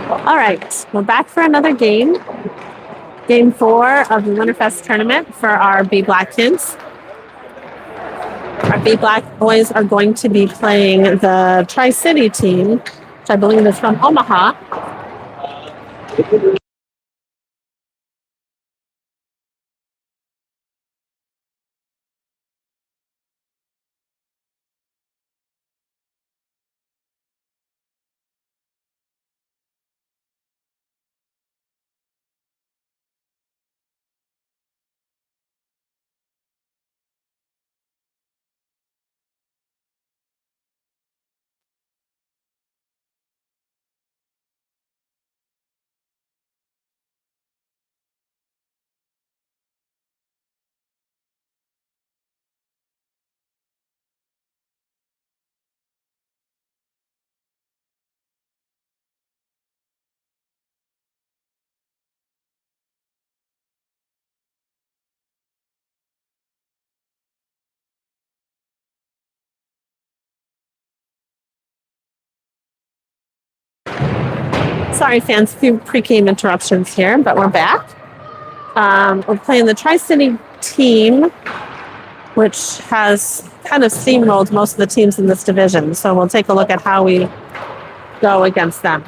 All right, we're back for another game. Game 4 of the Winterfest tournament for our Be Black kids. Our Be Black boys are going to be playing the Tri-City team, which I believe is from Omaha. Sorry, fans, a few pre-game interruptions here, but we're back. We're playing the Tri-City team, which has kind of steamrolled most of the teams in this division. So we'll take a look at how we go against them.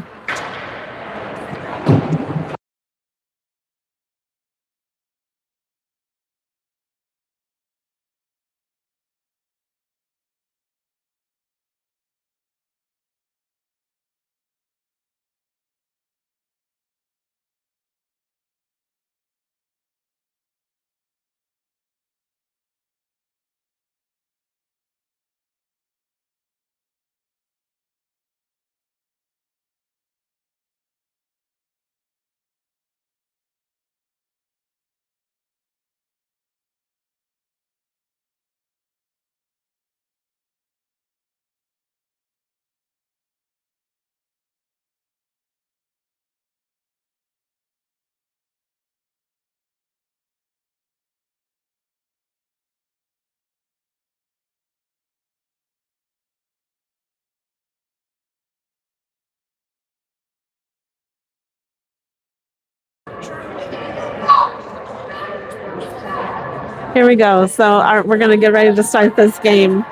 Here we go. So we're going to get ready to start this game.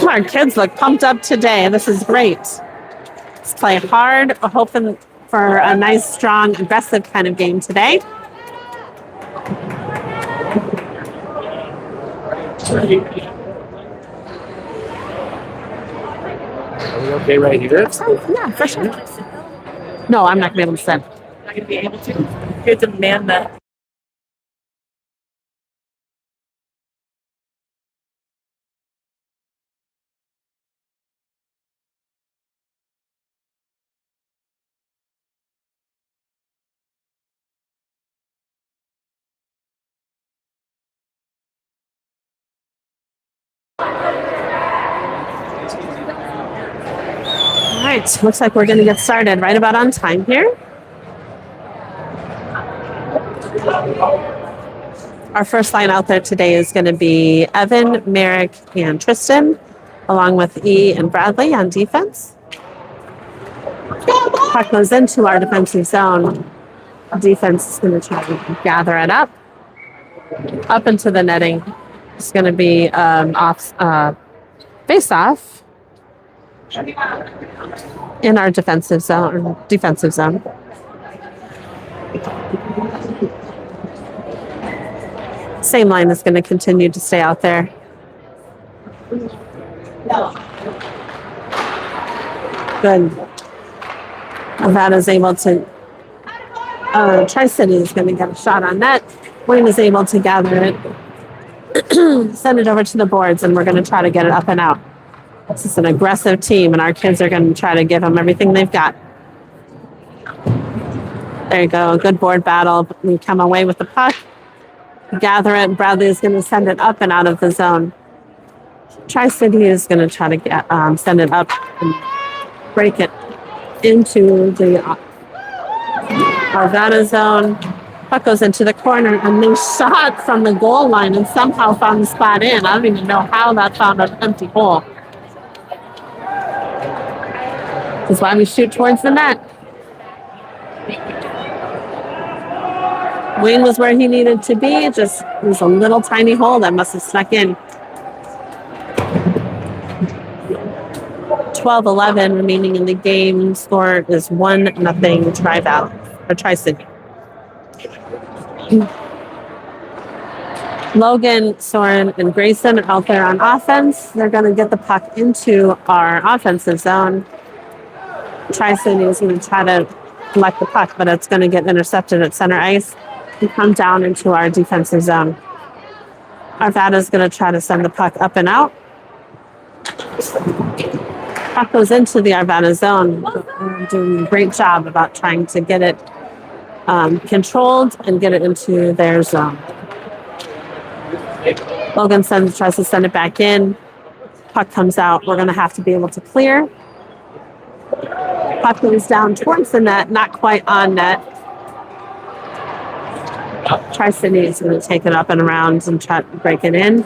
Our kids look pumped up today. This is great. Let's play hard. We're hoping for a nice, strong, aggressive kind of game today. Are we okay right here? Yeah, for sure. No, I'm not going to be able to sit. Not going to be able to? You have to man that. All right, looks like we're going to get started right about on time here. Our first line out there today is going to be Evan, Merrick, and Tristan, along with E and Bradley on defense. Puck goes into our defensive zone. Defense is going to try to gather it up into the netting. It's going to be face-off in our defensive zone. Same line is going to continue to stay out there. Good. Arvada is able to. Tri-City is going to get a shot on net. Wayne is able to gather it, send it over to the boards, and we're going to try to get it up and out. This is an aggressive team, and our kids are going to try to give them everything they've got. There you go. Good board battle. We come away with the puck. Gather it. Bradley is going to send it up and out of the zone. Tri-City is going to try to send it up and break it into the Arvada zone. Puck goes into the corner, and they shot from the goal line and somehow found the spot in. I don't even know how that found an empty hole. That's why we shoot towards the net. Wayne was where he needed to be. Just it was a little tiny hole that must have snuck in. 12-11 remaining in the game. Score is 1-0 Tri-City. Logan, Soren, and Grayson are out there on offense. They're going to get the puck into our offensive zone. Tri-City is going to try to collect the puck, but it's going to get intercepted at center ice and come down into our defensive zone. Arvada is going to try to send the puck up and out. Puck goes into the Arvada zone. We're doing a great job about trying to get it controlled and get it into their zone. Logan tries to send it back in. Puck comes out. We're going to have to be able to clear. Puck goes down towards the net, not quite on net. Tri-City is going to take it up and around and try to break it in.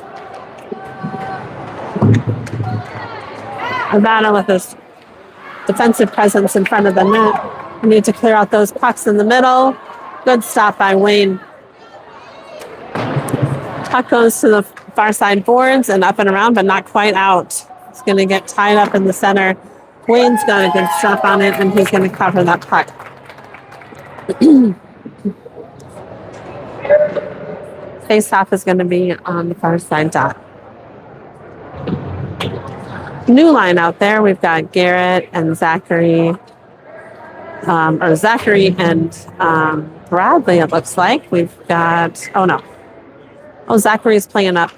Arvada with this defensive presence in front of the net. We need to clear out those pucks in the middle. Good stop by Wayne. Puck goes to the far side boards and up and around, but not quite out. It's going to get tied up in the center. Wayne's got a good stop on it, and he's going to cover that puck. Face-off is going to be on the far side dot. New line out there. We've got Garrett and Zachary, or Zachary and Bradley, it looks like. We've got, Zachary's playing up.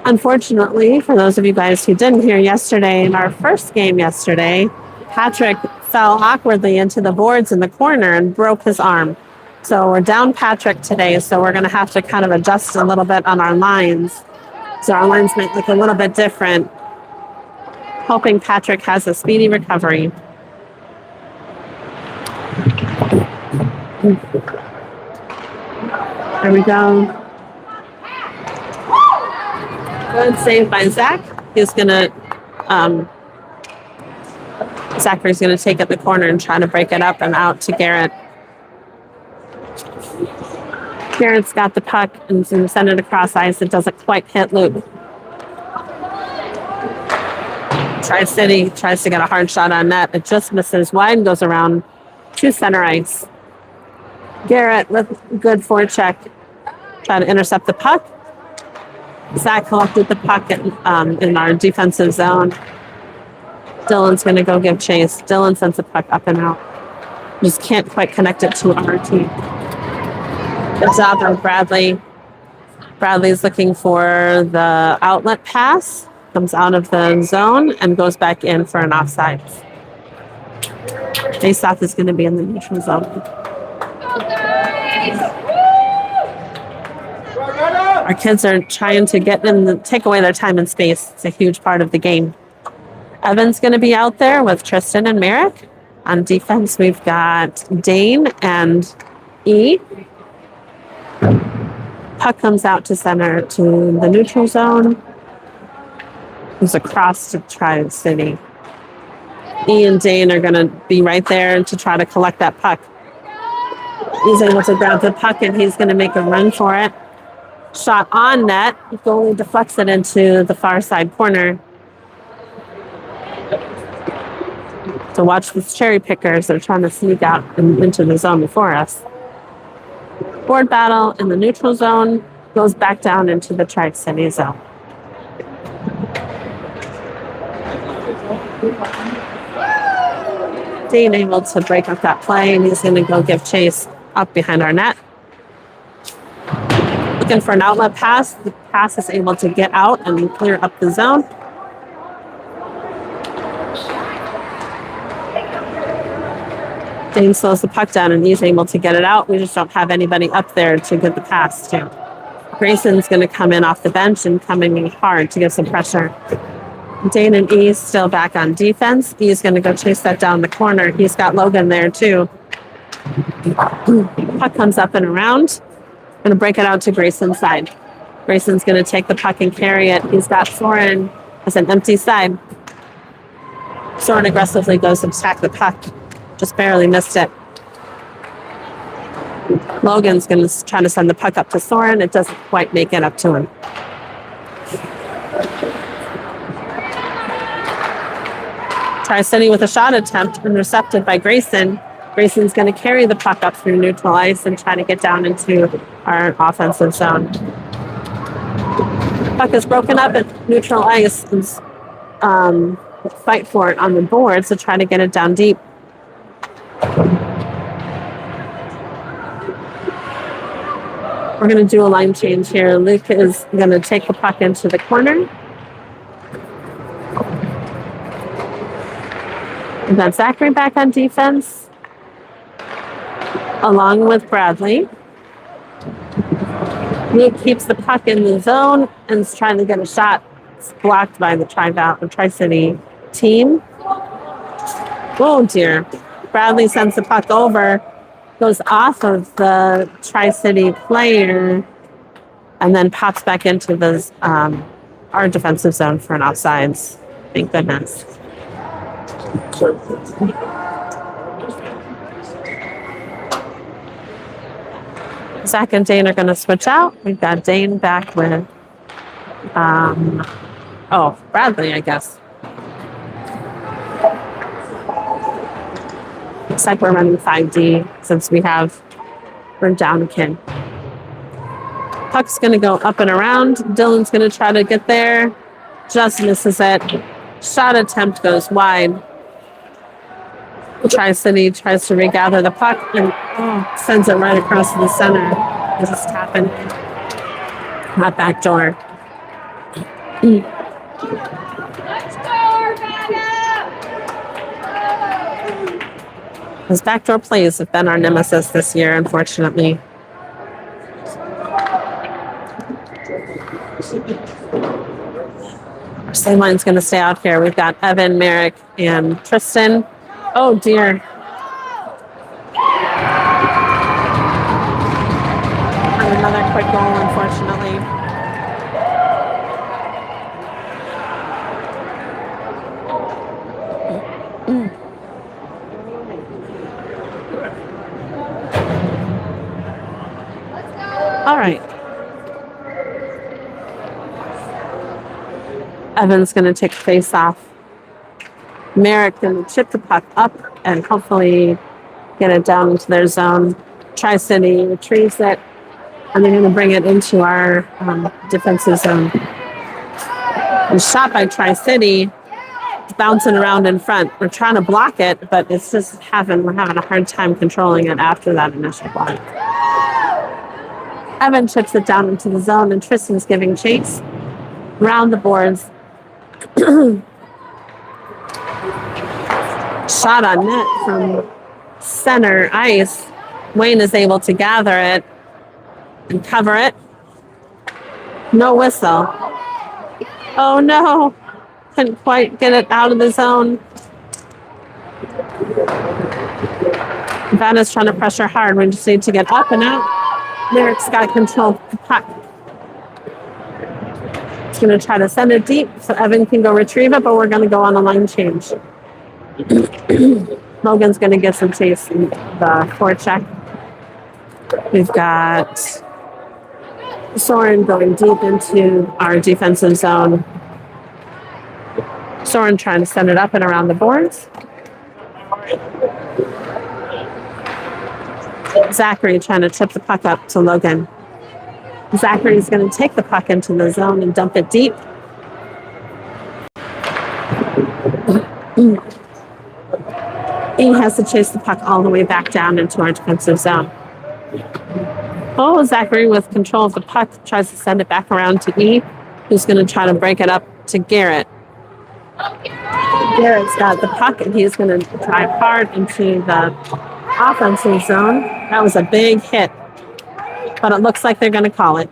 Unfortunately, for those of you guys who didn't hear yesterday, in our first game yesterday, Patrick fell awkwardly into the boards in the corner and broke his arm. So we're down Patrick today, so we're going to have to kind of adjust a little bit on our lines. So our lines might look a little bit different. Hoping Patrick has a speedy recovery. There we go. Good save by Zach. He's gonna, Zachary's gonna take it the corner and try to break it up and out to Garrett. Garrett's got the puck and he's gonna send it across ice. It doesn't quite hit Luke. Tri-City tries to get a hard shot on net. It just misses wide and goes around to center ice. Garrett with good forecheck, trying to intercept the puck. Zach collected the puck in our defensive zone. Dylan's going to go give chase. Dylan sends the puck up and out. Just can't quite connect it to our team. Good job by Bradley. Bradley's looking for the outlet pass. Comes out of the zone and goes back in for an offside. Face-off is going to be in the neutral zone. Our kids are trying to take away their time and space. It's a huge part of the game. Evan's going to be out there with Tristan and Merrick. On defense, we've got Dane and E. Puck comes out to center to the neutral zone. It's across to Tri-City. E and Dane are going to be right there to try to collect that puck. He's able to grab the puck and he's going to make a run for it. Shot on net. Goalie deflects it into the far side corner. So watch these cherry pickers. They're trying to sneak out into the zone before us. Board battle in the neutral zone goes back down into the Tri-City zone. Dane able to break up that play, and he's going to go give chase up behind our net. Looking for an outlet pass. The pass is able to get out and clear up the zone. Dane slows the puck down and he's able to get it out. We just don't have anybody up there to get the pass to. Grayson's going to come in off the bench and coming in hard to give some pressure. Dane and E still back on defense. E's going to go chase that down the corner. He's got Logan there too. Puck comes up and around. Going to break it out to Grayson's side. Grayson's going to take the puck and carry it. He's got Soren as an empty side. Soren aggressively goes to attack the puck. Just barely missed it. Logan's going to try to send the puck up to Soren. It doesn't quite make it up to him. Tri-City with a shot attempt, intercepted by Grayson. Grayson's going to carry the puck up through neutral ice and try to get down into our offensive zone. Puck is broken up at neutral ice and fight for it on the board, so try to get it down deep. We're going to do a line change here. Luke is going to take the puck into the corner. We've got Zachary back on defense, along with Bradley. Luke keeps the puck in the zone and is trying to get a shot. It's blocked by the Tri-City team. Oh dear. Bradley sends the puck over, goes off of the Tri-City player, and then pops back into the our defensive zone for an offsides. Thank goodness. Zach and Dane are going to switch out. We've got Dane back with, Bradley, I guess. Looks like we're running 5D since we're down a kid. Puck's going to go up and around. Dylan's going to try to get there. Just misses it. Shot attempt goes wide. Tri-City tries to regather the puck and sends it right across the center. It's just tapping that back door. Those backdoor plays have been our nemesis this year, unfortunately. Our same line's going to stay out here. We've got Evan, Merrick, and Tristan. Oh, dear. And another quick goal, unfortunately. All right. Evan's going to take the face off. Merrick going to chip the puck up and hopefully get it down into their zone. Tri-City retrieves it, and they're going to bring it into our defensive zone. And shot by Tri-City, bouncing around in front. We're trying to block it, but it's just we're having a hard time controlling it after that initial block. Evan chips it down into the zone, and Tristan's giving chase around the boards. Shot on net from center ice. Wayne is able to gather it and cover it. No whistle. Oh no. Couldn't quite get it out of the zone. Vanna's trying to pressure hard. We just need to get up and out. Merrick's got control of the puck. He's going to try to send it deep so Evan can go retrieve it, but we're going to go on a line change. Logan's going to get some chase in the forecheck. We've got Soren going deep into our defensive zone. Soren trying to send it up and around the boards. Zachary trying to tip the puck up to Logan. Zachary's going to take the puck into the zone and dump it deep. He has to chase the puck all the way back down into our defensive zone. Oh, Zachary with control of the puck tries to send it back around to E, who's going to try to break it up to Garrett. Garrett's got the puck, and he's going to drive hard into the offensive zone. That was a big hit, but it looks like they're going to call it.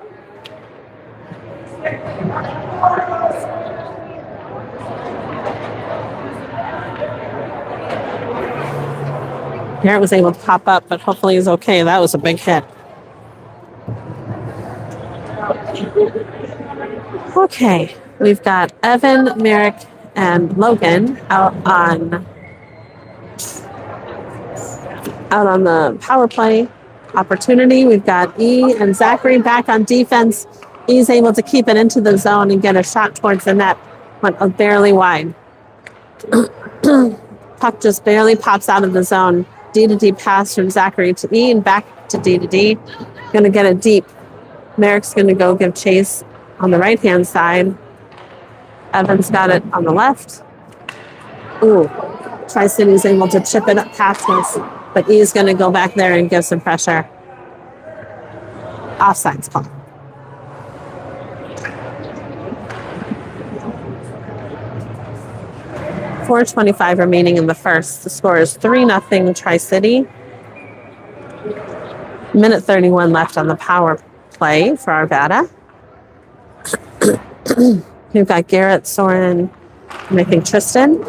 Garrett was able to pop up, but hopefully he's okay. That was a big hit. Okay, we've got Evan, Merrick, and Logan out on the power play opportunity. We've got E and Zachary back on defense. E's able to keep it into the zone and get a shot towards the net. Went barely wide. Puck just barely pops out of the zone. D to D pass from Zachary to E and back to D to D. Going to get it deep. Merrick's going to go give chase on the right-hand side. Evans got it on the left. Ooh, Tri-City's able to chip it up past us, but E's going to go back there and give some pressure. Offsides call. .425 remaining in the first. The score is 3-0 Tri-City. Minute 31 left on the power play for Arvada. We've got Garrett, Soren, and I think Tristan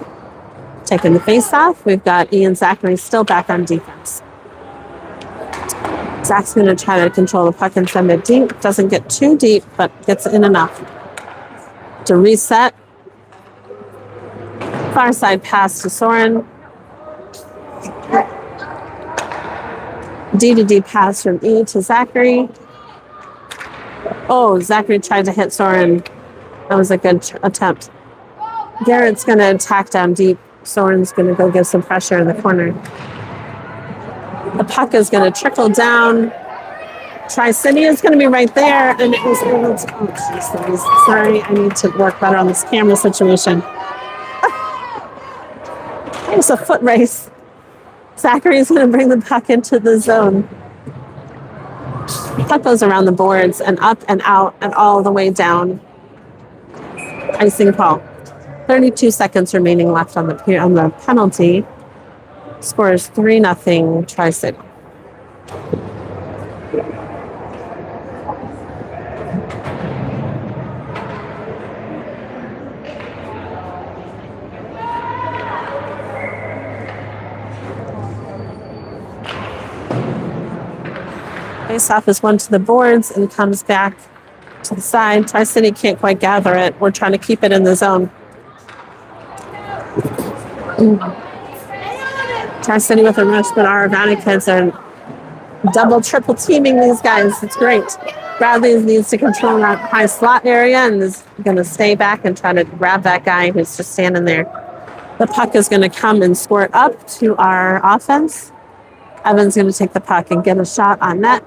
taking the face-off. We've got Ian Zachary still back on defense. Zach's going to try to control the puck and send it deep. Doesn't get too deep, but gets in enough to reset. Far side pass to Soren. D to D pass from E to Zachary. Oh, Zachary tried to hit Soren. That was a good attempt. Garrett's going to attack down deep. Soren's going to go give some pressure in the corner. The puck is going to trickle down. Tri-City is going to be right there, and it was able to. Oh, jeez, sorry, I need to work better on this camera situation. It was a foot race. Zachary is going to bring the puck into the zone. Puck goes around the boards and up and out and all the way down. Icing call. 32 seconds remaining left on the penalty. Score is 3-0 Tri-City. Face-off is one to the boards and comes back to the side. Tri-City can't quite gather it. We're trying to keep it in the zone. Tri-City with a rush, but our Arvada kids are double, triple teaming these guys. It's great. Bradley needs to control that high slot area and is going to stay back and try to grab that guy who's just standing there. The puck is going to come and squirt up to our offense. Evan's going to take the puck and get a shot on net.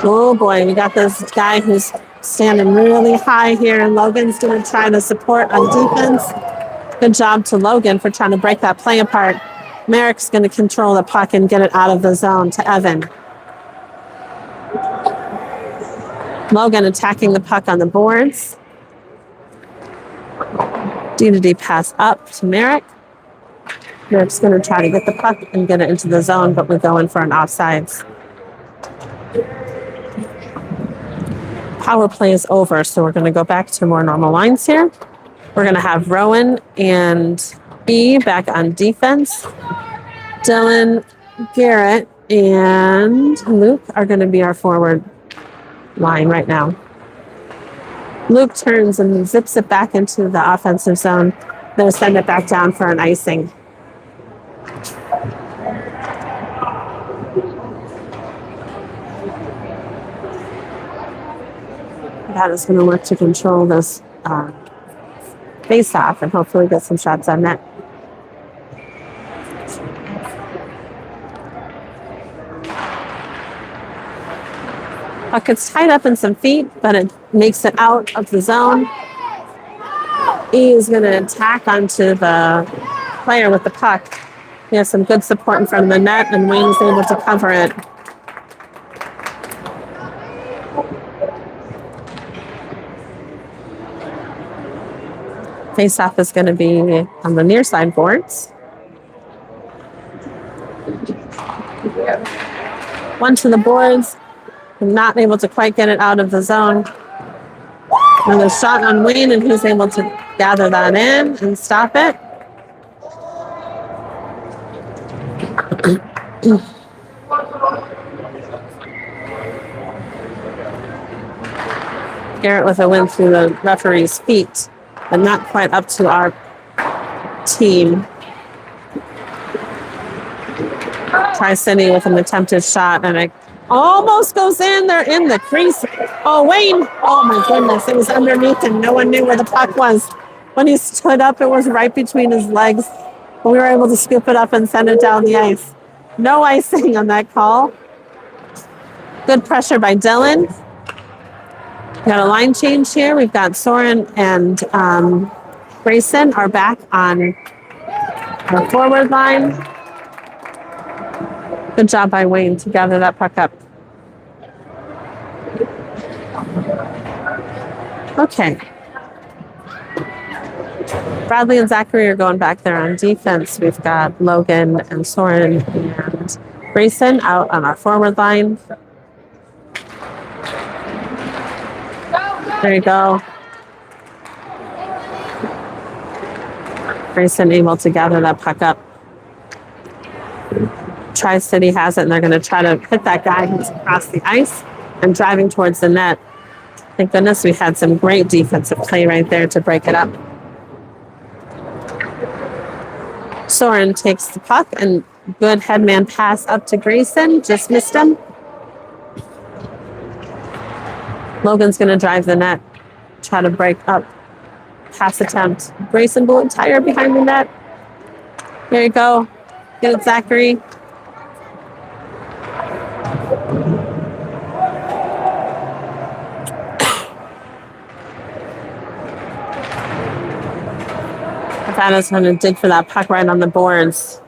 Oh boy, we got this guy who's standing really high here, and Logan's going to try to support on defense. Good job to Logan for trying to break that play apart. Merrick's going to control the puck and get it out of the zone to Evan. Logan attacking the puck on the boards. D to D pass up to Merrick. Merrick's going to try to get the puck and get it into the zone, but we're going for an offsides. Power play is over, so we're going to go back to more normal lines here. We're going to have Rowan and B back on defense. Dylan, Garrett, and Luke are going to be our forward line right now. Luke turns and zips it back into the offensive zone. They'll send it back down for an icing. That is going to work to control this face-off and hopefully get some shots on net. Puck gets tied up in some feet, but it makes it out of the zone. E is going to attack onto the player with the puck. He has some good support in front of the net, and Wayne is able to cover it. Face-off is going to be on the near side boards. One to the boards. Not able to quite get it out of the zone. Another shot on Wayne, and he's able to gather that in and stop it. Garrett with a win through the referee's feet, but not quite up to our team. Tri-City with an attempted shot, and it almost goes in. They're in the crease. Oh, Wayne. Oh, my goodness. It was underneath, and no one knew where the puck was. When he stood up, it was right between his legs. But we were able to scoop it up and send it down the ice. No icing on that call. Good pressure by Dylan. Got a line change here. We've got Soren and Grayson are back on our forward line. Good job by Wayne to gather that puck up. Okay. Bradley and Zachary are going back there on defense. We've got Logan and Soren and Grayson out on our forward line. There you go. Grayson able to gather that puck up. Tri-City has it, and they're going to try to hit that guy who's across the ice and driving towards the net. Thank goodness we had some great defensive play right there to break it up. Soren takes the puck, and good headman pass up to Grayson. Just missed him. Logan's going to drive the net, try to break up. Pass attempt. Grayson blew a tire behind the net. There you go. Get it, Zachary. Arvada's going to dig for that puck right on the boards.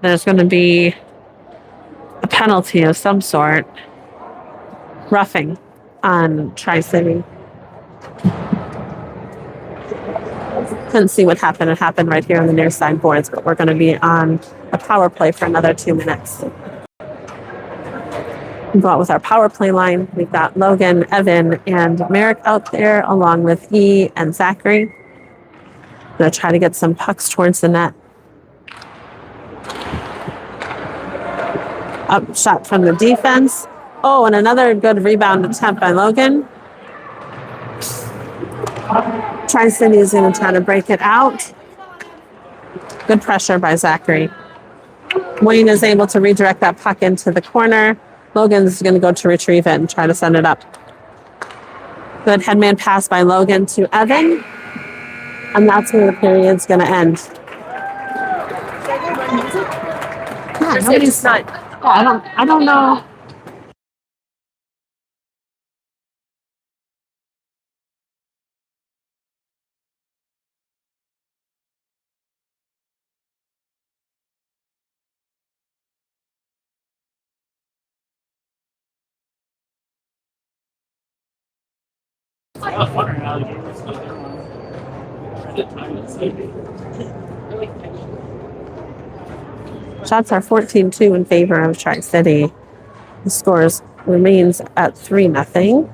There's going to be a penalty of some sort. Roughing on Tri-City. Couldn't see what happened. It happened right here on the near side boards, but we're going to be on a power play for another 2 minutes. We go out with our power play line. We've got Logan, Evan, and Merrick out there, along with E and Zachary. I'm going to try to get some pucks towards the net. Up shot from the defense. Oh, and another good rebound attempt by Logan. Tri-City is going to try to break it out. Good pressure by Zachary. Wayne is able to redirect that puck into the corner. Logan's going to go to retrieve it and try to send it up. Good headman pass by Logan to Evan. And that's where the period's going to end. Yeah, nobody's not. Yeah, I don't know. Shots are 14-2 in favor of Tri-City. The scores remains at 3-0.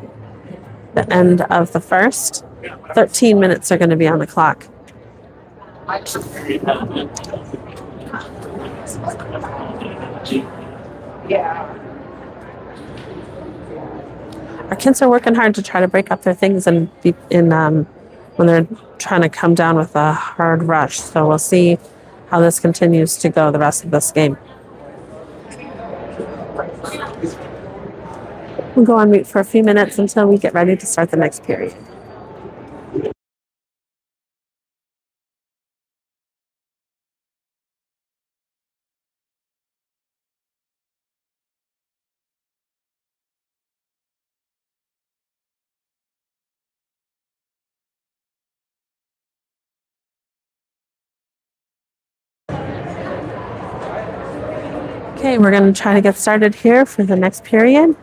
The end of the first. 13 minutes are going to be on the clock. Our kids are working hard to try to break up their things and be in when they're trying to come down with a hard rush. So we'll see how this continues to go the rest of this game. We'll go on mute for a few minutes until we get ready to start the next period. Okay, we're going to try to get started here for the next period.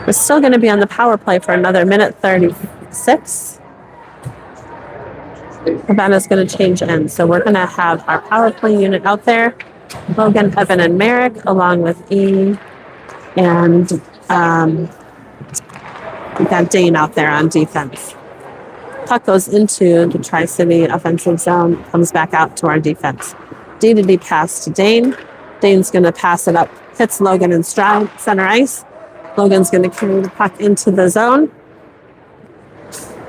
We're still going to be on the power play for another minute 36. Arvada's going to change ends, so we're going to have our power play unit out there. Logan, Evan, and Merrick, along with E, and we've got Dane out there on defense. Puck goes into the Tri-City offensive zone, comes back out to our defense. D to D pass to Dane. Dane's going to pass it up. Hits Logan in stride, center ice. Logan's going to carry the puck into the zone.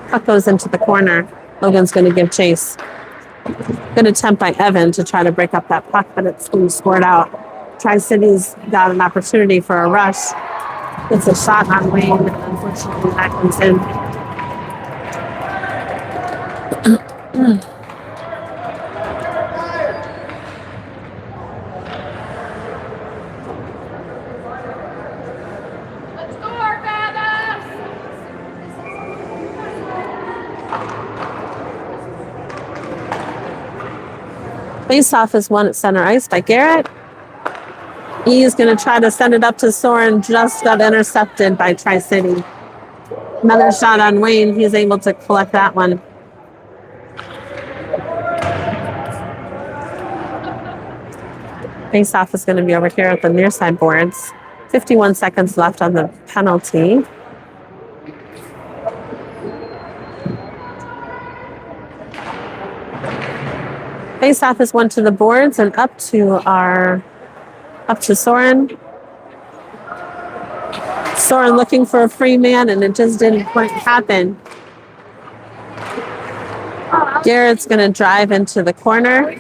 Puck goes into the corner. Logan's going to give chase. Good attempt by Evan to try to break up that puck, but it's being scored out. Tri-City's got an opportunity for a rush. It's a shot on Wayne, and unfortunately that comes in. Let's go, Arvada! Face-off is won at center ice by Garrett. E is going to try to send it up to Soren, just got intercepted by Tri-City. Another shot on Wayne. He's able to collect that one. Face-off is going to be over here at the near side boards. 51 seconds left on the penalty. Face-off is won to the boards and up to Soren. Soren looking for a free man, and it just didn't quite happen. Garrett's going to drive into the corner.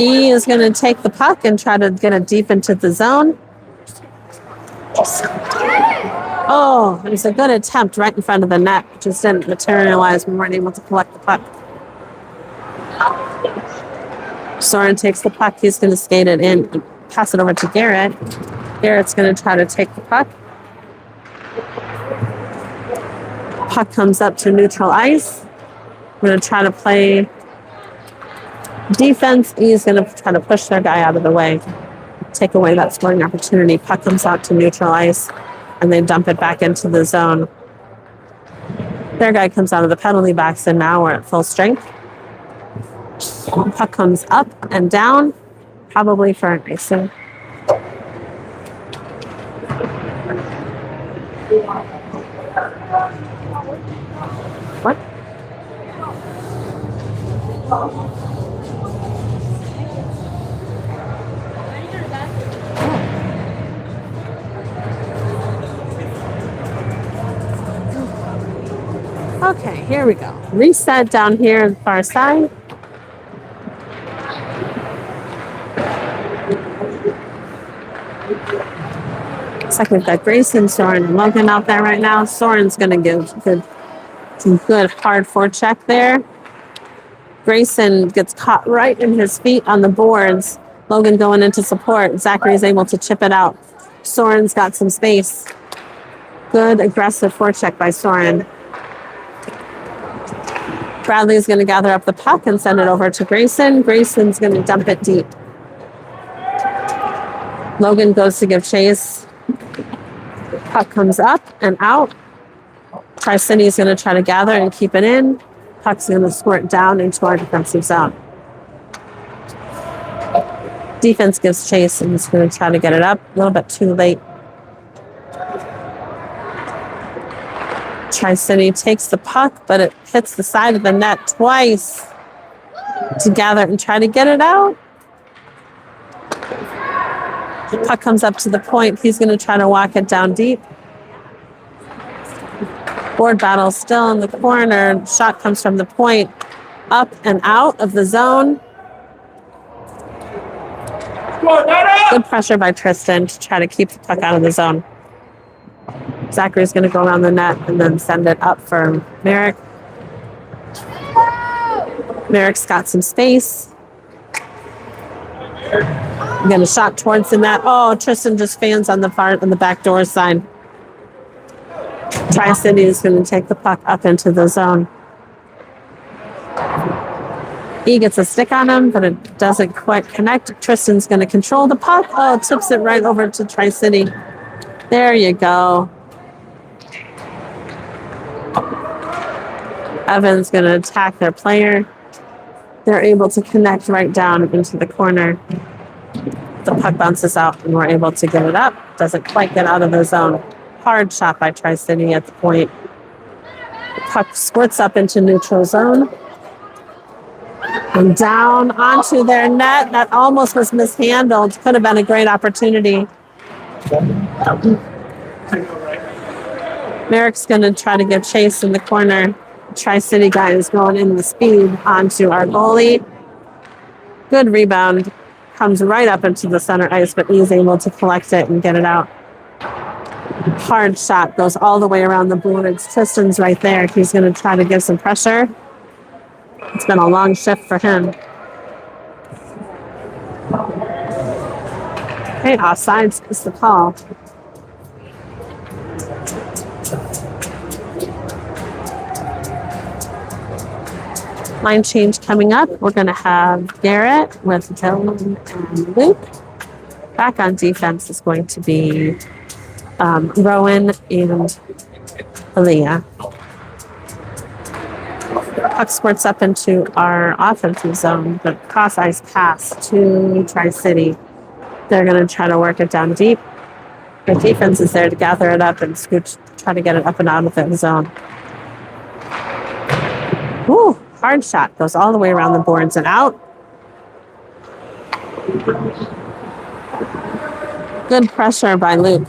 E is going to take the puck and try to get it deep into the zone. Oh, it was a good attempt right in front of the net. Just didn't materialize. We weren't able to collect the puck. Soren takes the puck. He's going to skate it in and pass it over to Garrett. Garrett's going to try to take the puck. Puck comes up to neutral ice. We're going to try to play defense. He's going to try to push their guy out of the way, take away that scoring opportunity. Puck comes out to neutral ice, and they dump it back into the zone. Their guy comes out of the penalty box, and now we're at full strength. Puck comes up and down, probably for an icing. What? Okay, here we go. Reset down here on the far side. Looks like we've got Grayson, Soren, and Logan out there right now. Soren's going to give some good hard forecheck there. Grayson gets caught right in his feet on the boards. Logan going into support. Zachary's able to chip it out. Soren's got some space. Good aggressive forecheck by Soren. Bradley's going to gather up the puck and send it over to Grayson. Grayson's going to dump it deep. Logan goes to give chase. Puck comes up and out. Tri-City is going to try to gather and keep it in. Puck's going to squirt down into our defensive zone. Defense gives chase and is going to try to get it up. A little bit too late. Tri-City takes the puck, but it hits the side of the net twice to gather and try to get it out. The puck comes up to the point. He's going to try to walk it down deep. Board battle still in the corner. Shot comes from the point, up and out of the zone. Good pressure by Tristan to try to keep the puck out of the zone. Zachary's going to go around the net and then send it up for Merrick. Merrick's got some space. Again, a shot towards the net. Oh, Tristan just fans on the back door side. Tri-City is going to take the puck up into the zone. He gets a stick on him, but it doesn't quite connect. Tristan's going to control the puck. Oh, tips it right over to Tri-City. There you go. Evan's going to attack their player. They're able to connect right down into the corner. The puck bounces out, and we're able to get it up. Doesn't quite get out of the zone. Hard shot by Tri-City at the point. The puck squirts up into neutral zone. And down onto their net. That almost was mishandled. Could have been a great opportunity. Merrick's going to try to give chase in the corner. Tri-City guy is going in with speed onto our goalie. Good rebound. Comes right up into the center ice, but he's able to collect it and get it out. Hard shot. Goes all the way around the boards. Tristan's right there. He's going to try to give some pressure. It's been a long shift for him. Okay, offsides is the call. Line change coming up. We're going to have Garrett with Dylan and Luke. Back on defense is going to be Rowan and Aaliyah. Puck squirts up into our offensive zone, but cross ice pass to Tri-City. They're going to try to work it down deep. The defense is there to gather it up and scooch, try to get it up and out of the zone. Woo! Hard shot. Goes all the way around the boards and out. Good pressure by Luke.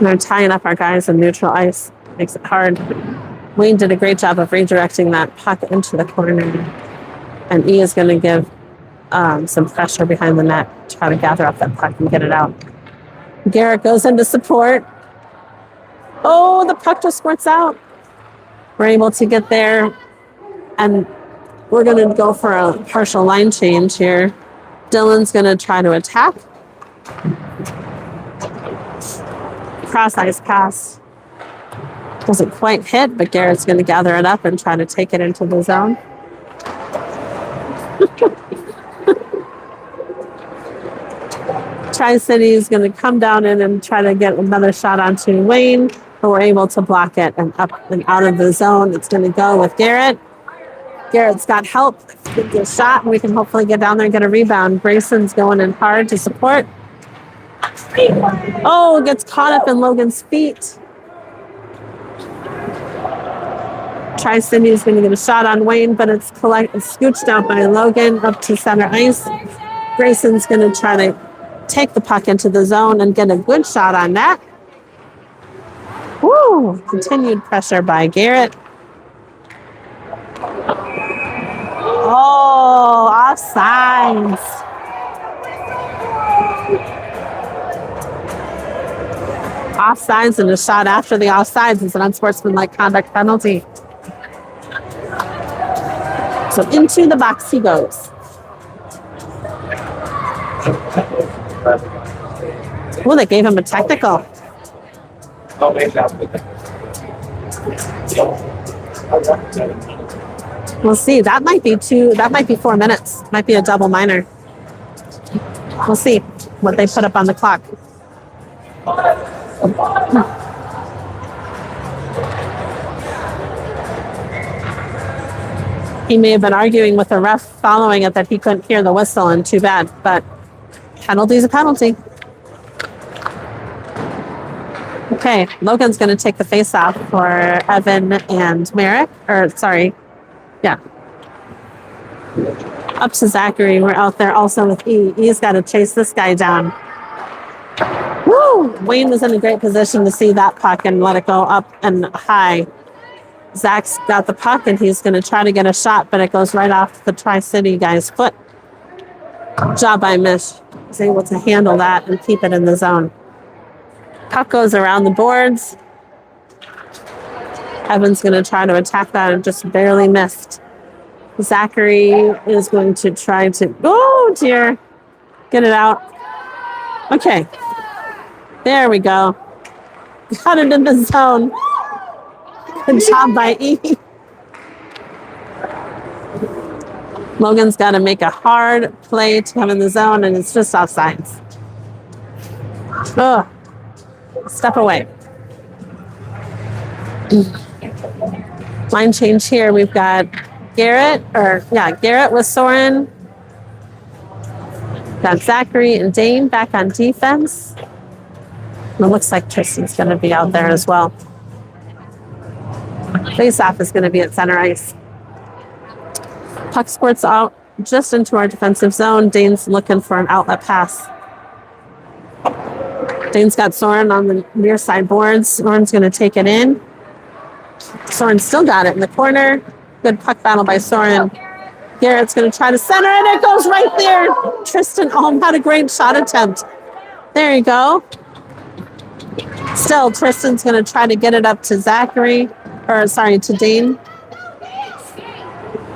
They're tying up our guys in neutral ice. Makes it hard. Wayne did a great job of redirecting that puck into the corner. And E is going to give some pressure behind the net, try to gather up that puck and get it out. Garrett goes into support. Oh, the puck just squirts out. We're able to get there, and we're going to go for a partial line change here. Dylan's going to try to attack. Cross ice pass. Doesn't quite hit, but Garrett's going to gather it up and try to take it into the zone. Tri-City is going to come down in and try to get another shot onto Wayne, but we're able to block it and up and out of the zone. It's going to go with Garrett. Garrett's got help. Get the shot, and we can hopefully get down there and get a rebound. Grayson's going in hard to support. Oh, gets caught up in Logan's feet. Tri-City is going to get a shot on Wayne, but it's scooched out by Logan up to center ice. Grayson's going to try to take the puck into the zone and get a good shot on that. Woo! Continued pressure by Garrett. Oh, offsides. Offsides, and a shot after the offsides is an unsportsmanlike conduct penalty. So into the box he goes. Oh, they gave him a technical. We'll see. That might be 4 minutes. Might be a double minor. We'll see what they put up on the clock. He may have been arguing with the ref following it that he couldn't hear the whistle, and too bad, but penalty's a penalty. Okay, Logan's going to take the face-off for Evan and Merrick. Up to Zachary. We're out there also with E. E's got to chase this guy down. Woo! Wayne was in a great position to see that puck and let it go up and high. Zach's got the puck, and he's going to try to get a shot, but it goes right off the Tri-City guy's foot. Good job by Mish. He's able to handle that and keep it in the zone. Puck goes around the boards. Evan's going to try to attack that and just barely missed. Zachary is going to try to, oh dear, get it out. Okay. There we go. Got it in the zone. Good job by E. Logan's got to make a hard play to come in the zone, and it's just offsides. Oh. Step away. Line change here. We've got Garrett with Soren. Got Zachary and Dane back on defense. And it looks like Tristan's going to be out there as well. Face-off is going to be at center ice. Puck squirts out just into our defensive zone. Dane's looking for an outlet pass. Dane's got Soren on the near side boards. Soren's going to take it in. Soren still got it in the corner. Good puck battle by Soren. Garrett's going to try to center, and it goes right there. Tristan Ohm had a great shot attempt. There you go. Still, Tristan's going to try to get it up to to Dane.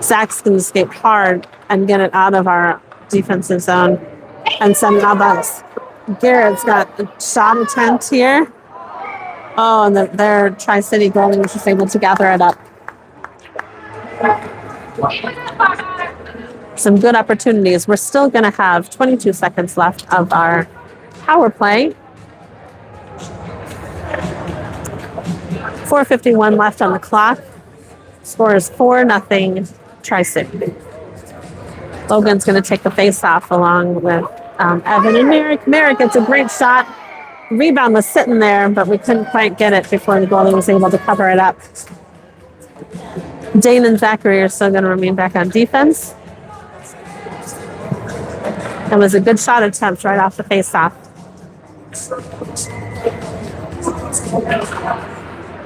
Zach's going to skate hard and get it out of our defensive zone and send it out bounce. Garrett's got a shot attempt here. Oh, and their Tri-City goalie was just able to gather it up. Some good opportunities. We're still going to have 22 seconds left of our power play. 4:51 left on the clock. Score is 4-0 Tri-City. Logan's going to take the face-off along with Evan and Merrick. Merrick gets a great shot. Rebound was sitting there, but we couldn't quite get it before the goalie was able to cover it up. Dane and Zachary are still going to remain back on defense. It was a good shot attempt right off the face-off.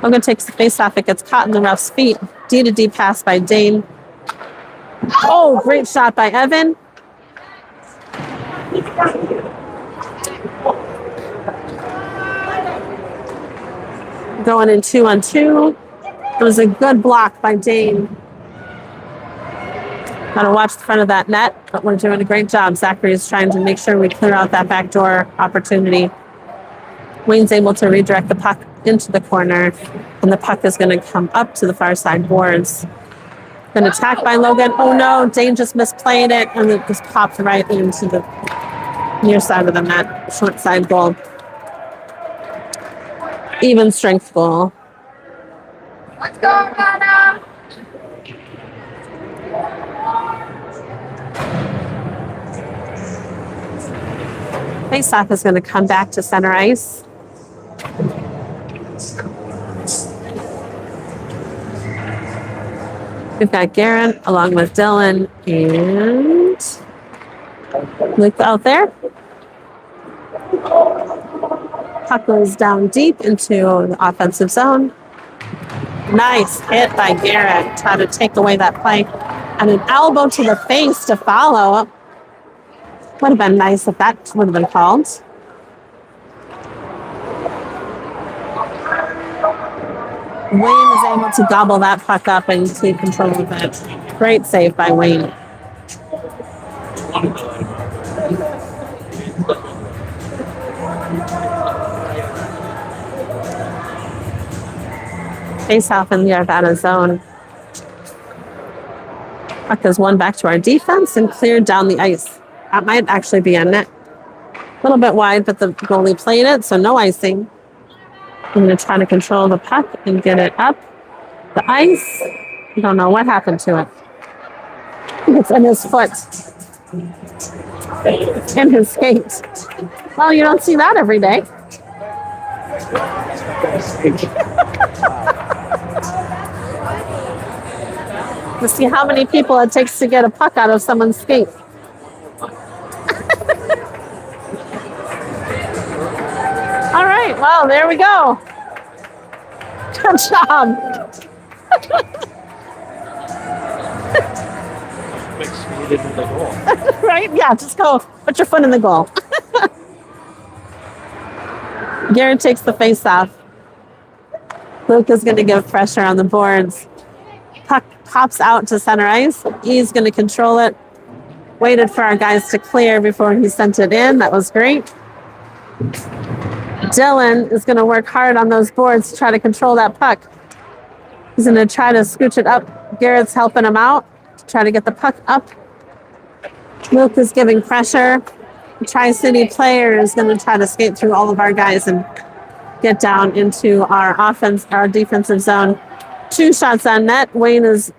Logan takes the face-off. It gets caught in the ref's feet. D-to-D pass by Dane. Oh, great shot by Evan. Going in 2-on-2. It was a good block by Dane. Got to watch the front of that net, but we're doing a great job. Zachary is trying to make sure we clear out that backdoor opportunity. Wayne's able to redirect the puck into the corner, and the puck is going to come up to the far side boards. An attack by Logan. Oh no, Dane just misplayed it, and it just popped right into the near side of the net, short side goal. Even strength goal. Let's go, Arvada! Faceoff is going to come back to center ice. We've got Garrett along with Dylan and Luke out there. Puck goes down deep into the offensive zone. Nice hit by Garrett. Try to take away that play. And an elbow to the face to follow. Would have been nice if that would have been called. Wayne is able to gobble that puck up and take control of it. Great save by Wayne. Face off in the Arvada zone. Puck is won back to our defense and cleared down the ice. That might actually be a net. A little bit wide, but the goalie played it, so no icing. I'm going to try to control the puck and get it up the ice. I don't know what happened to it. It's in his foot. It's in his skate. Well, you don't see that every day. Let's see how many people it takes to get a puck out of someone's skate. All right, well, there we go. Good job. Right? Yeah, just go. Put your foot in the goal. Garrett takes the face off. Luke is going to give pressure on the boards. Puck pops out to center ice. He's going to control it. Waited for our guys to clear before he sent it in. That was great. Dylan is going to work hard on those boards to try to control that puck. He's going to try to scooch it up. Garrett's helping him out to try to get the puck up. Luke is giving pressure. The Tri-City player is going to try to skate through all of our guys and get down into our defensive zone. 2 shots on net. Wayne is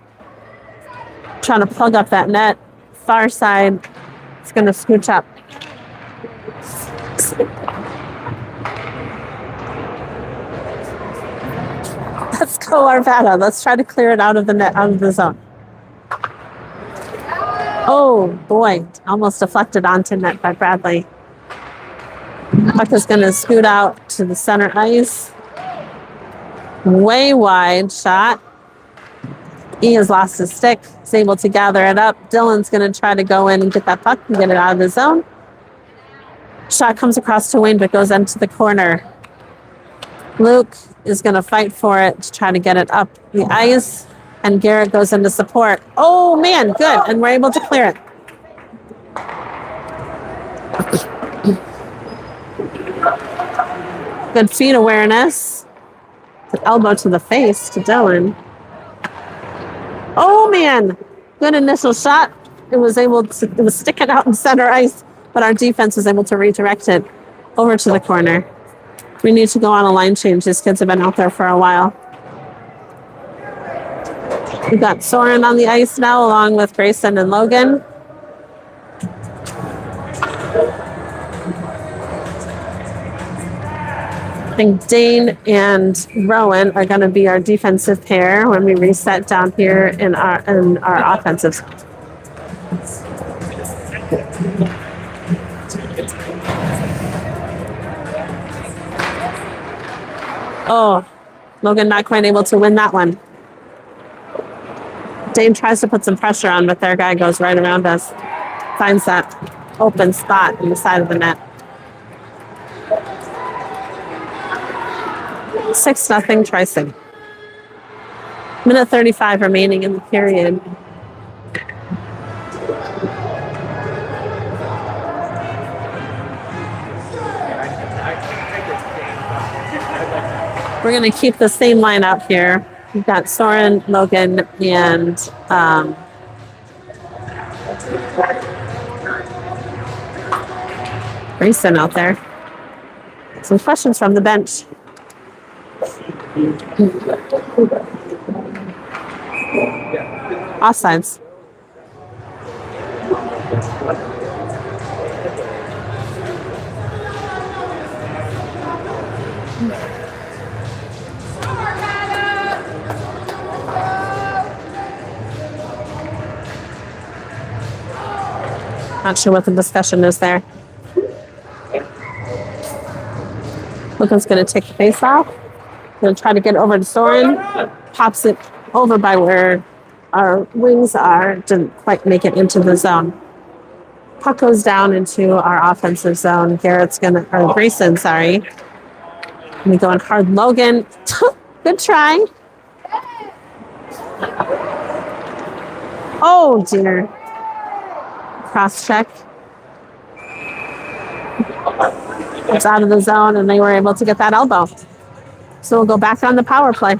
trying to plug up that net. Far side. It's going to scooch up. Let's go, Arvada. Let's try to clear it out of the net, out of the zone. Oh boy, almost deflected onto net by Bradley. Puck is going to scoot out to the center ice. Way wide shot. He has lost his stick. He's able to gather it up. Dylan's going to try to go in and get that puck and get it out of the zone. Shot comes across to Wayne, but goes into the corner. Luke is going to fight for it to try to get it up the ice. And Garrett goes into support. Oh, man, good. And we're able to clear it. Good feet awareness. An elbow to the face to Dylan. Oh, man. Good initial shot. It was sticking out in center ice, but our defense was able to redirect it over to the corner. We need to go on a line change. These kids have been out there for a while. We've got Soren on the ice now, along with Grayson and Logan. I think Dane and Rowan are going to be our defensive pair when we reset down here in our offensive. Oh, Logan not quite able to win that one. Dane tries to put some pressure on, but their guy goes right around us. Finds that open spot in the side of the net. 6-0 Tri-City. Minute 35 remaining in the period. We're going to keep the same line out here. We've got Soren, Logan, and Grayson out there. Some questions from the bench. Offsides. Not sure what the discussion is there. Logan's going to take the face off. Going to try to get over to Soren. Pops it over by where our wings are. Didn't quite make it into the zone. Puck goes down into our offensive zone. Grayson, sorry. We go in hard. Logan. Good try. Oh, dear. Cross check. It's out of the zone, and they were able to get that elbow. So we'll go back on the power play.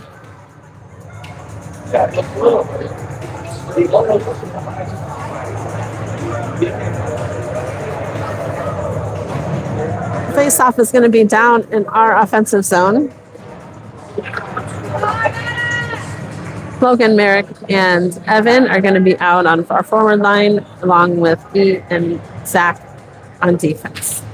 Face-off is going to be down in our offensive zone. Logan, Merrick, and Evan are going to be out on our forward line, along with E and Zach on defense.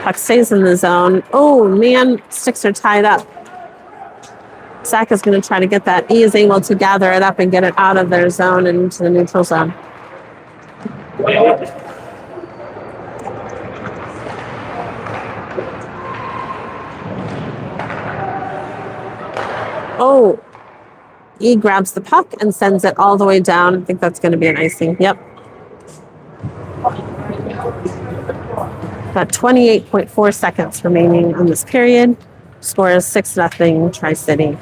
Puck stays in the zone. Oh, man, sticks are tied up. Zach is going to try to get that. E is able to gather it up and get it out of their zone and into the neutral zone. Oh, E grabs the puck and sends it all the way down. I think that's going to be an icing. Yep. Got 28.4 seconds remaining on this period. Score is 6-0 Tri-City.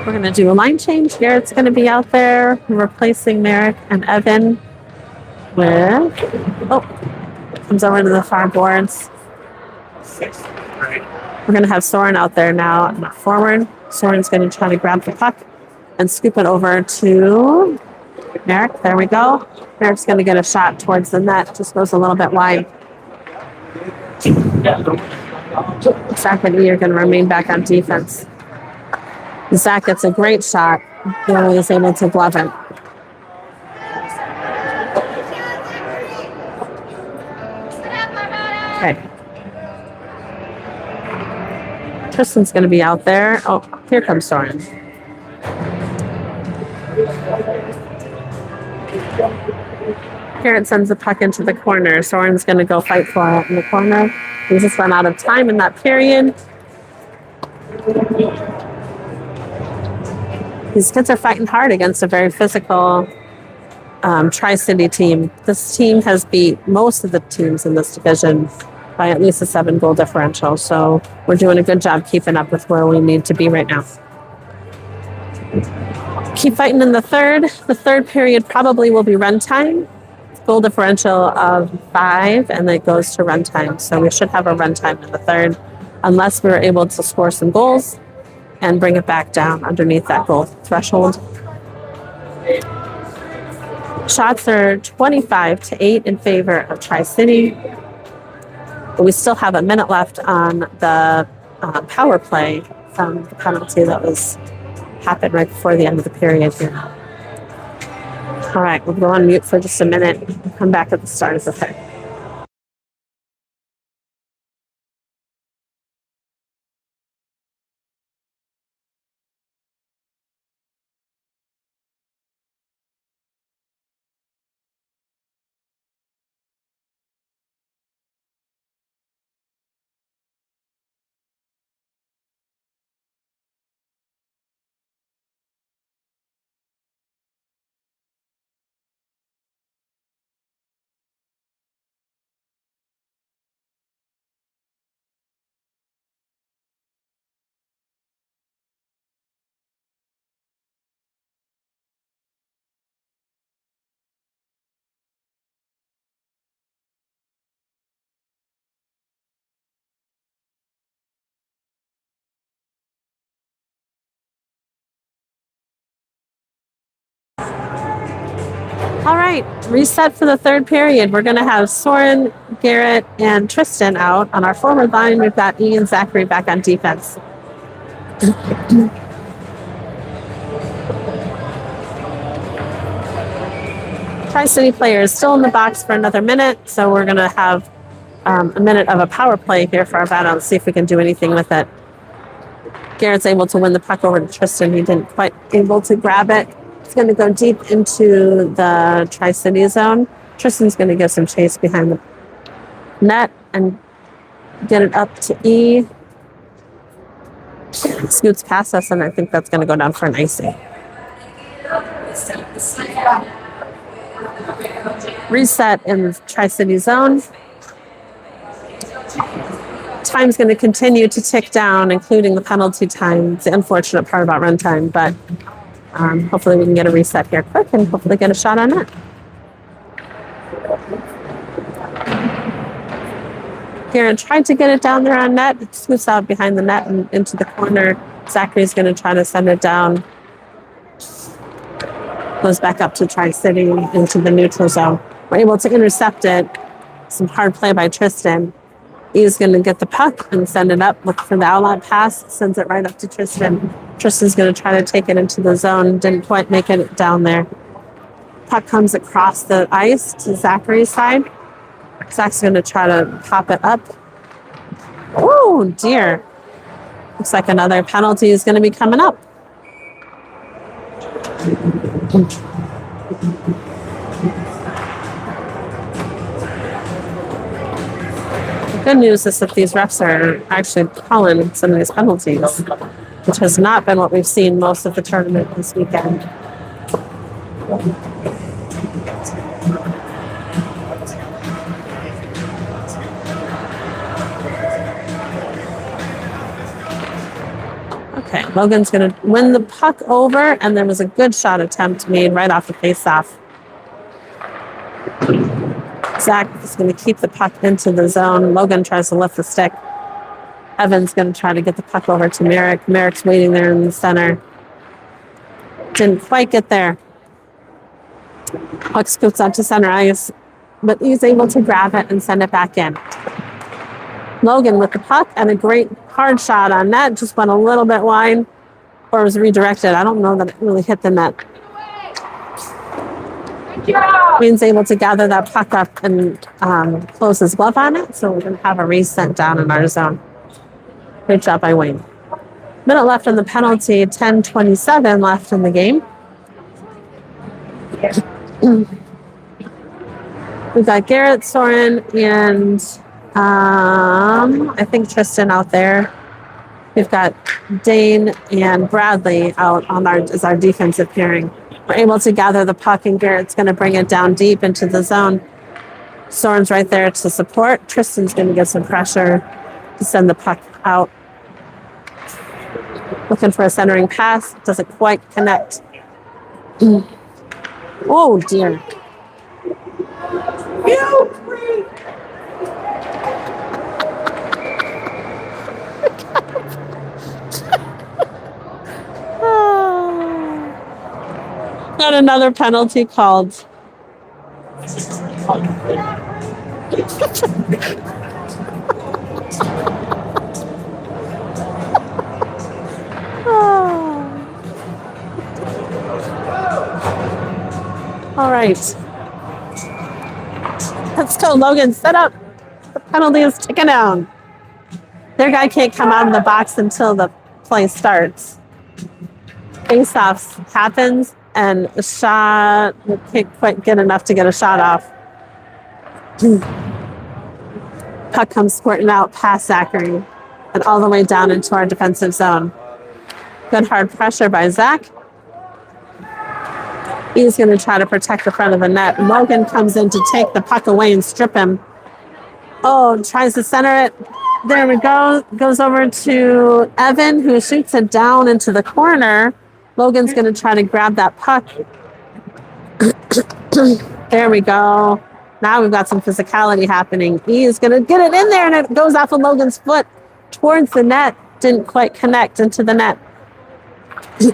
We're going to do a line change. Garrett's going to be out there replacing Merrick and Evan with, comes over to the far boards. We're going to have Soren out there now forward. Soren's going to try to grab the puck and scoop it over to Merrick. There we go. Merrick's going to get a shot towards the net. Just goes a little bit wide. Zach and E are going to remain back on defense. Zach gets a great shot. He is able to glove it. Tristan's going to be out there. Oh, here comes Soren. Garrett sends the puck into the corner. Soren's going to go fight for it in the corner. We just ran out of time in that period. These kids are fighting hard against a very physical Tri-City team. This team has beat most of the teams in this division by at least a 7-goal differential. So we're doing a good job keeping up with where we need to be right now. Keep fighting in the third. The third period probably will be run time. Goal differential of 5, and it goes to run time. So we should have a run time in the third, unless we're able to score some goals and bring it back down underneath that goal threshold. Shots are 25-8 in favor of Tri-City. But we still have a minute left on the power play from the penalty that happened right before the end of the period here. All right, we'll go on mute for just a minute. Come back at the start of the third. All right, reset for the third period. We're going to have Soren, Garrett, and Tristan out. On our forward line, we've got Ian and Zachary back on defense. Tri-City players still in the box for another minute, so we're going to have a minute of a power play here for Arvada and see if we can do anything with it. Garrett's able to win the puck over to Tristan. He didn't quite able to grab it. It's going to go deep into the Tri-City zone. Tristan's going to give some chase behind the net and get it up to E. Scoots past us, and I think that's going to go down for an icing. Reset in the Tri-City zone. Time's going to continue to tick down, including the penalty time. It's the unfortunate part about run time, but hopefully we can get a reset here quick and hopefully get a shot on net. Karen tried to get it down there on net. It scoots out behind the net and into the corner. Zachary's going to try to send it down. Goes back up to Tri-City into the neutral zone. We're able to intercept it. Some hard play by Tristan. He's going to get the puck and send it up. Look for the outlet pass. Sends it right up to Tristan. Tristan's going to try to take it into the zone. Didn't quite make it down there. Puck comes across the ice to Zachary's side. Zach's going to try to pop it up. Oh, dear. Looks like another penalty is going to be coming up. The good news is that these refs are actually calling some of these penalties, which has not been what we've seen most of the tournament this weekend. Okay, Logan's going to win the puck over, and there was a good shot attempt made right off the faceoff. Zach is going to keep the puck into the zone. Logan tries to lift the stick. Evan's going to try to get the puck over to Merrick. Merrick's waiting there in the center. Didn't quite get there. Puck scoots out to center ice, but he's able to grab it and send it back in. Logan with the puck and a great hard shot on net. Just went a little bit wide or was redirected. I don't know that it really hit the net. Wayne's able to gather that puck up and close his glove on it. So we're going to have a reset down in our zone. Great job by Wayne. Minute left in the penalty, 10:27 left in the game. We've got Garrett, Soren, and I think Tristan out there. We've got Dane and Bradley out on as our defensive pairing. We're able to gather the puck, and Garrett's going to bring it down deep into the zone. Soren's right there to support. Tristan's going to get some pressure to send the puck out. Looking for a centering pass. Doesn't quite connect. Oh, dear. Got another penalty called. All right. Let's go, Logan. Set up. The penalty is ticking down. Their guy can't come out of the box until the play starts. Face-offs happens, and the shot, we can't quite get enough to get a shot off. Puck comes squirting out past Zachary and all the way down into our defensive zone. Good hard pressure by Zach. He's going to try to protect the front of the net. Logan comes in to take the puck away and strip him. Oh, tries to center it. There we go. Goes over to Evan, who shoots it down into the corner. Logan's going to try to grab that puck. There we go. Now we've got some physicality happening. He's going to get it in there, and it goes off of Logan's foot towards the net. Didn't quite connect into the net. We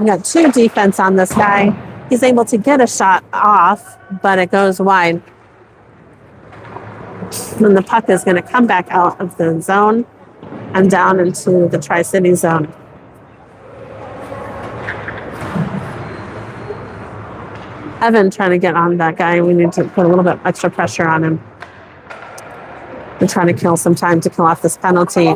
got 2 defense on this guy. He's able to get a shot off, but it goes wide. And the puck is going to come back out of the zone and down into the Tri-City zone. Evan trying to get on that guy. We need to put a little bit extra pressure on him. We're trying to kill some time to kill off this penalty.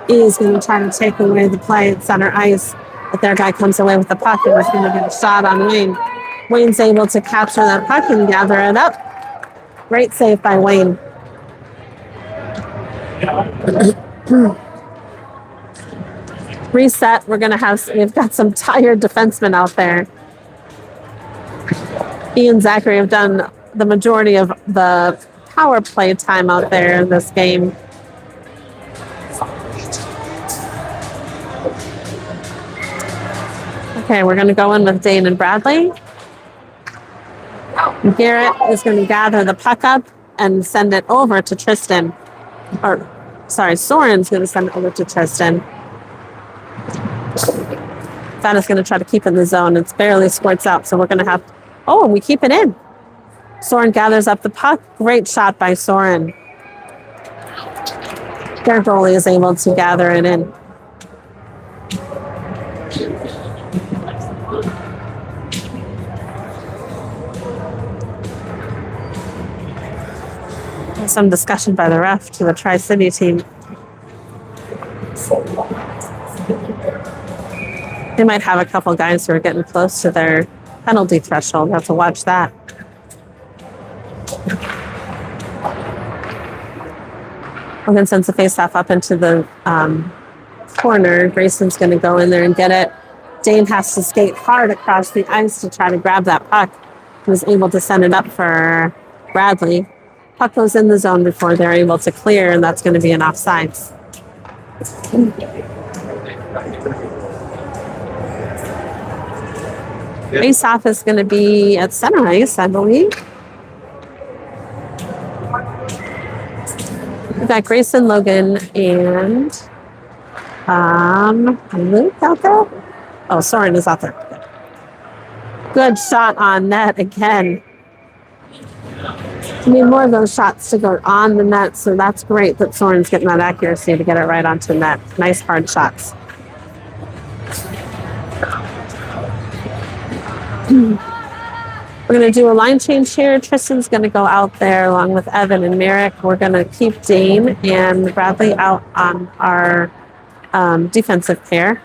He's going to try to take away the play at center ice, but their guy comes away with the puck and is going to get a shot on Wayne. Wayne's able to capture that puck and gather it up. Great save by Wayne. Reset. We've got some tired defensemen out there. He and Zachary have done the majority of the power play time out there in this game. Okay, we're going to go in with Dane and Bradley. Garrett is going to gather the puck up and send it over to Tristan. Soren's going to send it over to Tristan. That is going to try to keep it in the zone. It's barely squirts out, so we're going to have... Oh, and we keep it in. Soren gathers up the puck. Great shot by Soren. Their goalie is able to gather it in. Some discussion by the ref to the Tri-City team. They might have a couple guys who are getting close to their penalty threshold. We'll have to watch that. Logan sends the face-off up into the corner. Grayson's going to go in there and get it. Dane has to skate hard across the ice to try to grab that puck. He was able to send it up for Bradley. Puck goes in the zone before they're able to clear, and that's going to be an offsides. Face-off is going to be at center ice, I believe. We've got Grayson, Logan, and Luke out there. Oh, Soren is out there. Good shot on net again. We need more of those shots to go on the net, so that's great that Soren's getting that accuracy to get it right onto the net. Nice hard shots. We're going to do a line change here. Tristan's going to go out there along with Evan and Merrick. We're going to keep Dane and Bradley out on our defensive pair.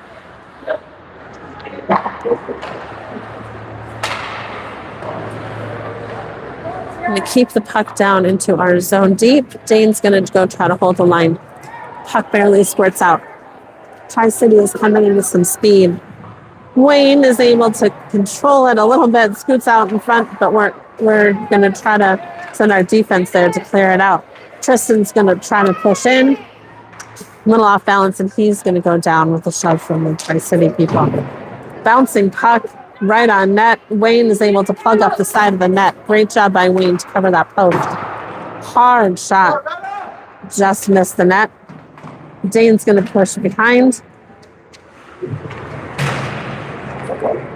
Going to keep the puck down into our zone deep. Dane's going to go try to hold the line. Puck barely squirts out. Tri-City is coming in with some speed. Wayne is able to control it a little bit, scoots out in front, but we're going to try to send our defense there to clear it out. Tristan's going to try to push in. A little off balance, and he's going to go down with a shove from the Tri-City people. Bouncing puck right on net. Wayne is able to plug up the side of the net. Great job by Wayne to cover that post. Hard shot. Just missed the net. Dane's going to push behind.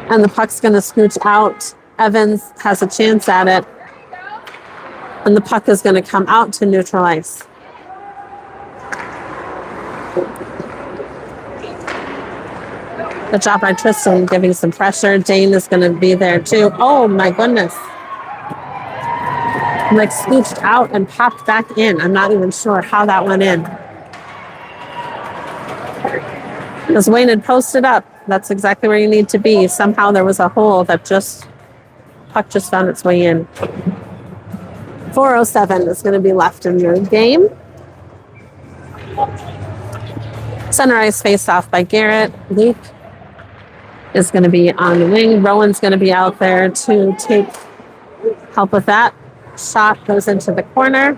And the puck's going to scooch out. Evans has a chance at it. And the puck is going to come out to neutral ice. Good job by Tristan giving some pressure. Dane is going to be there too. Oh my goodness. Like scooched out and popped back in. I'm not even sure how that went in. Because Wayne had posted up. That's exactly where you need to be. Somehow there was a hole that puck just found its way in. 4:07 is going to be left in the game. Center ice face off by Garrett. Luke is going to be on the wing. Rowan's going to be out there to take help with that. Shot goes into the corner,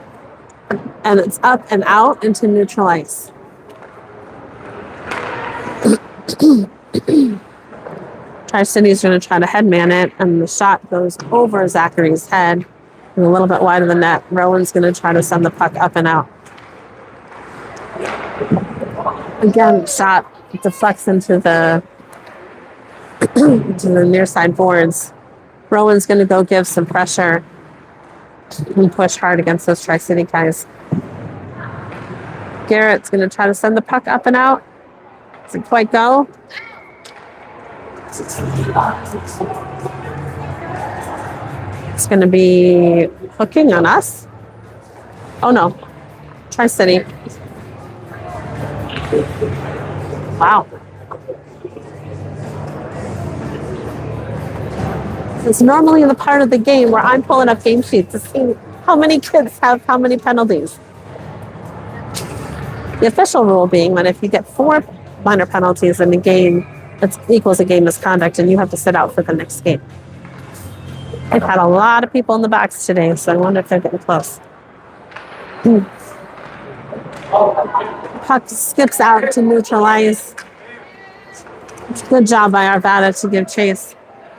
and it's up and out into neutral ice. Tri-City's going to try to headman it, and the shot goes over Zachary's head and a little bit wide of the net. Rowan's going to try to send the puck up and out. Again, shot deflects into the near side boards. Rowan's going to go give some pressure and push hard against those Tri-City guys. Garrett's going to try to send the puck up and out. Doesn't quite go. It's going to be hooking on us. Oh no. Tri-City. Wow. It's normally the part of the game where I'm pulling up game sheets to see how many kids have how many penalties. The official rule being that if you get 4 minor penalties in the game, it equals a game misconduct and you have to sit out for the next game. They've had a lot of people in the box today, so I wonder if they're getting close. Puck skips out to neutralize. Good job by Arvada to give chase.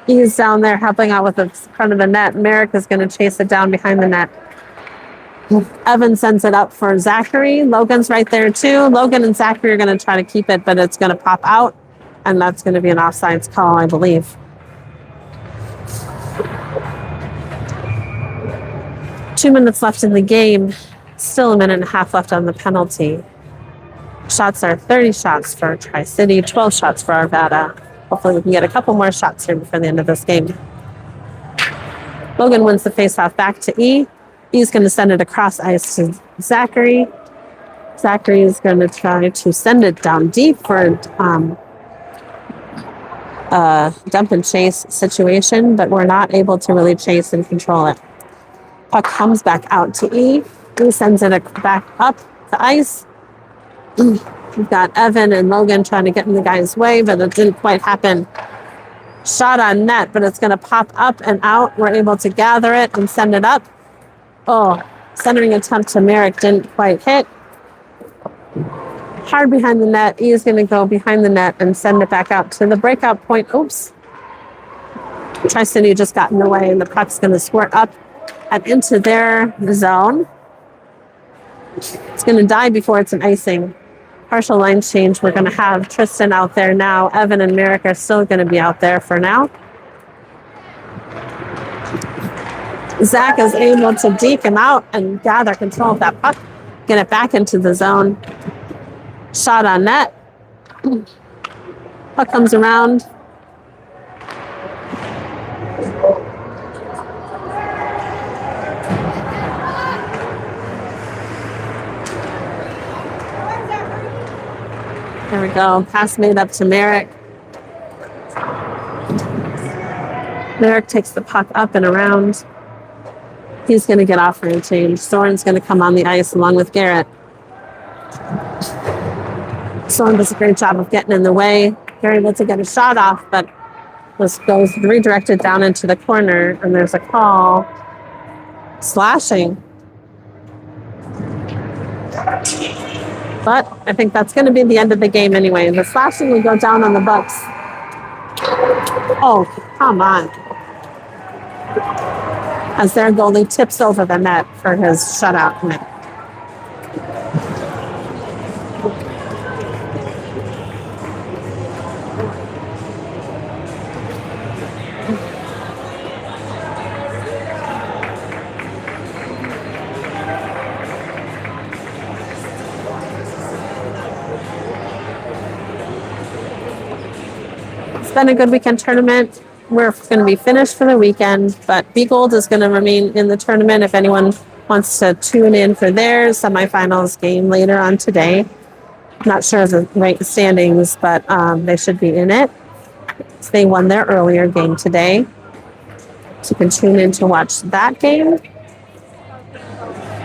He's down there helping out with the front of the net. Merrick is going to chase it down behind the net. Evan sends it up for Zachary. Logan's right there too. Logan and Zachary are going to try to keep it, but it's going to pop out, and that's going to be an offsides call, I believe. Two minutes left in the game. Still a minute and a half left on the penalty. Shots are 30 shots for Tri-City, 12 shots for Arvada. Hopefully we can get a couple more shots here before the end of this game. Logan wins the faceoff back to E. E's going to send it across ice to Zachary. Zachary is going to try to send it down deep for a dump and chase situation, but we're not able to really chase and control it. Puck comes back out to E. E sends it back up the ice. We've got Evan and Logan trying to get in the guy's way, but it didn't quite happen. Shot on net, but it's going to pop up and out. We're able to gather it and send it up. Oh, centering attempt to Merrick didn't quite hit. Hard behind the net. E is going to go behind the net and send it back out to the breakout point. Oops. Tri-City just got in the way, and the puck's going to squirt up and into their zone. It's going to die before it's an icing. Partial line change. We're going to have Tristan out there now. Evan and Merrick are still going to be out there for now. Zach is able to deke him out and gather control of that puck. Get it back into the zone. Shot on net. Puck comes around. There we go. Pass made up to Merrick. Merrick takes the puck up and around. He's going to get off for a change. Soren's going to come on the ice along with Garrett. Soren does a great job of getting in the way. They're able to get a shot off, but this goes redirected down into the corner, and there's a call. Slashing. But I think that's going to be the end of the game anyway. The slashing will go down on the Bucks. Oh, come on. As their goalie tips over the net for his shutout win. It's been a good weekend tournament. We're going to be finished for the weekend, but B Gold is going to remain in the tournament if anyone wants to tune in for their semifinals game later on today. Not sure of the right standings, but they should be in it. So they won their earlier game today. So you can tune in to watch that game.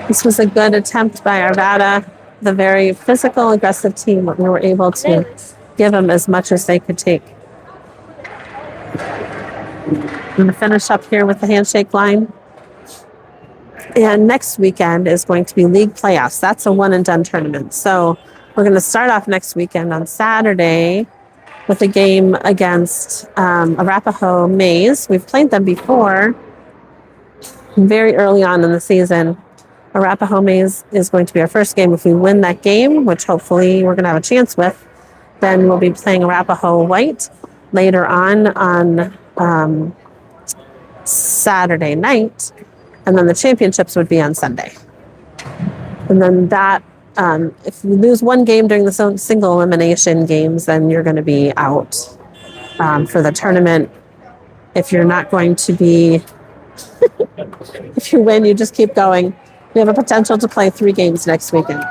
This was a good attempt by Arvada, the very physical, aggressive team. We were able to give them as much as they could take. I'm going to finish up here with the handshake line. And next weekend is going to be league playoffs. That's a one and done tournament. So we're going to start off next weekend on Saturday with a game against Arapahoe Maize. We've played them before very early on in the season. Arapahoe Maize is going to be our first game. If we win that game, which hopefully we're going to have a chance with, then we'll be playing Arapahoe White later on Saturday night, and then the championships would be on Sunday. And then that, if you lose one game during the single elimination games, then you're going to be out for the tournament. If you're not going to be, if you win, you just keep going. We have a potential to play 3 games next weekend.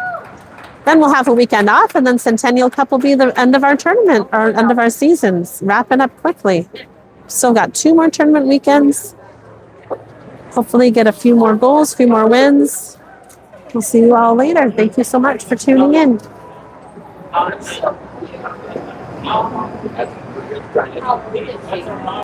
Then we'll have a weekend off, and then Centennial Cup will be the end of our tournament, or end of our seasons, wrapping up quickly. Still got 2 more tournament weekends. Hopefully get a few more goals, a few more wins. We'll see you all later. Thank you so much for tuning in.